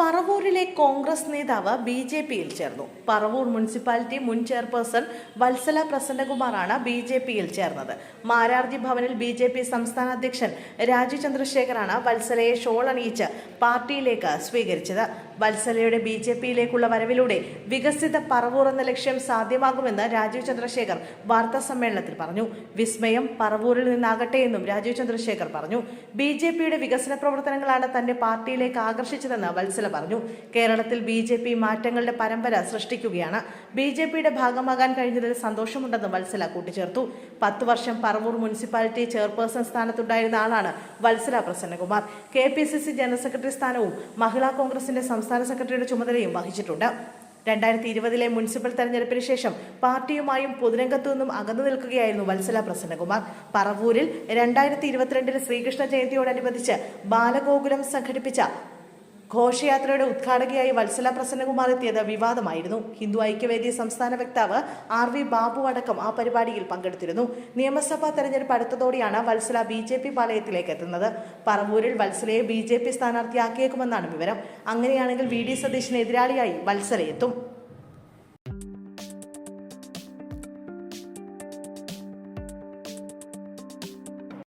പറവൂരിലെ കോൺഗ്രസ് നേതാവ് ബി.ജെ.പിയിൽ ചേർന്നു. പറവൂർ മുനിസിപ്പാലിറ്റി മുൻ ചെയർപേഴ്സൺ വത്സല പ്രസന്നകുമാറാണ് ബി.ജെ.പിയിൽ ചേർന്നത്. മാരാർജി ഭവനിൽ ബി.ജെ.പി സംസ്ഥാന അധ്യക്ഷൻ രാജു ചന്ദ്രശേഖറാണ് വത്സലയെ ഷോൾ അണിയിച്ച് പാർട്ടിയിലേക്ക് സ്വീകരിച്ചത്. വത്സലയുടെ ബി.ജെ.പിയിലേക്കുള്ള വരവിലൂടെ വികസിത പറവൂർ എന്ന ലക്ഷ്യം സാധ്യമാകുമെന്ന് രാജീവ് ചന്ദ്രശേഖർ വാർത്താ സമ്മേളനത്തിൽ പറഞ്ഞു. വിസ്മയം പറവൂരിൽ നിന്നാകട്ടെ എന്നും രാജീവ് ചന്ദ്രശേഖർ പറഞ്ഞു. ബി.ജെ.പിയുടെ വികസന പ്രവർത്തനങ്ങളാണ് തന്നെ പാർട്ടിയിലേക്ക് ആകർഷിച്ചതെന്ന് വത്സല പറഞ്ഞു. കേരളത്തിൽ ബി.ജെ.പി മാറ്റങ്ങളുടെ പരമ്പര സൃഷ്ടിക്കുകയാണ്. ബി.ജെ.പിയുടെ ഭാഗമാകാൻ കഴിഞ്ഞതിൽ സന്തോഷമുണ്ടെന്ന് വത്സല കൂട്ടിച്ചേർത്തു. 10 വർഷം പറവൂർ മുനിസിപ്പാലിറ്റി ചെയർപേഴ്സൺ സ്ഥാനത്തുണ്ടായിരുന്ന ആളാണ് Vatsala Prasannakumar. KPCC general secretary സ്ഥാനവും മഹിളാ കോൺഗ്രസിന്റെ സംസ്ഥാന സെക്രട്ടറിയുടെ ചുമതലയും വഹിച്ചിട്ടുണ്ട്. 2020 മുനിസിപ്പൽ തെരഞ്ഞെടുപ്പിന് ശേഷം പാർട്ടിയുമായും പൊതുരംഗത്തു നിന്നും അകന്നു നിൽക്കുകയായിരുന്നു വത്സല പ്രസന്നകുമാർ. പറവൂരിൽ 2022 ശ്രീകൃഷ്ണ ജയന്തിയോടനുബന്ധിച്ച് ബാലഗോകുലം സംഘടിപ്പിച്ച ഘോഷയാത്രയുടെ ഉദ്ഘാടകയായി വത്സല പ്രസന്നകുമാർ എത്തിയത് വിവാദമായിരുന്നു. ഹിന്ദു ഐക്യവേദി സംസ്ഥാന വക്താവ് RV ബാബു അടക്കം ആ പരിപാടിയിൽ പങ്കെടുത്തിരുന്നു. നിയമസഭാ തെരഞ്ഞെടുപ്പ് അടുത്തതോടെയാണ് വത്സല ബി.ജെ.പി പാളയത്തിലേക്ക് എത്തുന്നത്. പറവൂരിൽ വത്സലയെ ബി.ജെ.പി സ്ഥാനാർത്ഥിയാക്കിയേക്കുമെന്നാണ് വിവരം. അങ്ങനെയാണെങ്കിൽ VD സതീശന് എതിരാളിയായി വത്സല എത്തും.